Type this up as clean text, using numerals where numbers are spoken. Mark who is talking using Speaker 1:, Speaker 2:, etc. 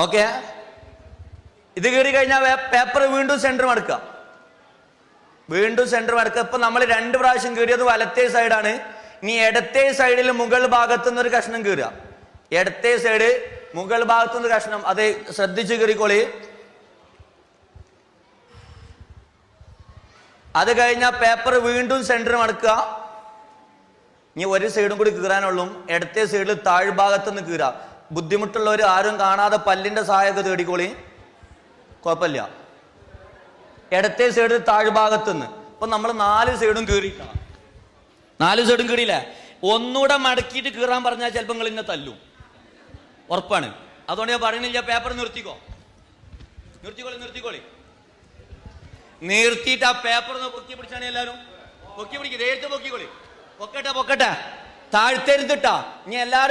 Speaker 1: Okay. ഇത് കീറി കഴിഞ്ഞാൽ പേപ്പർ വീണ്ടും സെന്റർ മടക്കുക, വീണ്ടും സെന്റർ മടക്കുക. ഇപ്പൊ നമ്മൾ 2 പ്രാവശ്യം കീറിയത് വലത്തേ സൈഡാണ്. ഇനി ഇടത്തേ സൈഡിൽ മുകൾ ഭാഗത്തു നിന്ന് ഒരു കഷ്ണം കീറുക. ഇടത്തേ സൈഡ് മുകൾ ഭാഗത്തു നിന്ന് കഷ്ണം, അത് ശ്രദ്ധിച്ച് കീറിക്കോളി. അത് കഴിഞ്ഞാൽ പേപ്പർ വീണ്ടും സെന്റർ മടക്കുക. ഇനി ഒരു സൈഡും കൂടി കീറാനുള്ളൂ. ഇടത്തേ സൈഡിൽ താഴ്ഭാഗത്തു നിന്ന് കീറുക. ബുദ്ധിമുട്ടുള്ളവർ ആരും കാണാതെ പല്ലിന്റെ സഹായമൊക്കെ തേടിക്കോളി, കുഴപ്പമില്ല. ഇടത്തേ സൈഡ് താഴ്ഭാഗത്തുനിന്ന്. ഇപ്പൊ നമ്മൾ 4 സൈഡും കീറിയിട്ടാണ്. 4 സൈഡും കീറിയില്ലേ? ഒന്നുകൂടെ മടക്കിയിട്ട് കീറാൻ പറഞ്ഞാൽ ചിലപ്പോൾ നിങ്ങൾ ഇങ്ങനെ തല്ലും, ഉറപ്പാണ്. അതുകൊണ്ട് ഞാൻ പറയുന്നില്ല, പേപ്പർ നിർത്തിക്കോളി. നിർത്തിയിട്ട് ആ പേപ്പർ ഒന്ന് പൊക്കി പിടിച്ചാണ് എല്ലാവരും. പൊക്കി പിടിക്കുക, നേരത്തെ പൊക്കിക്കോളി. പൊക്കട്ടെ താഴ്ത്തെരുത്തിട്ടാ. ഇനി എല്ലാവരും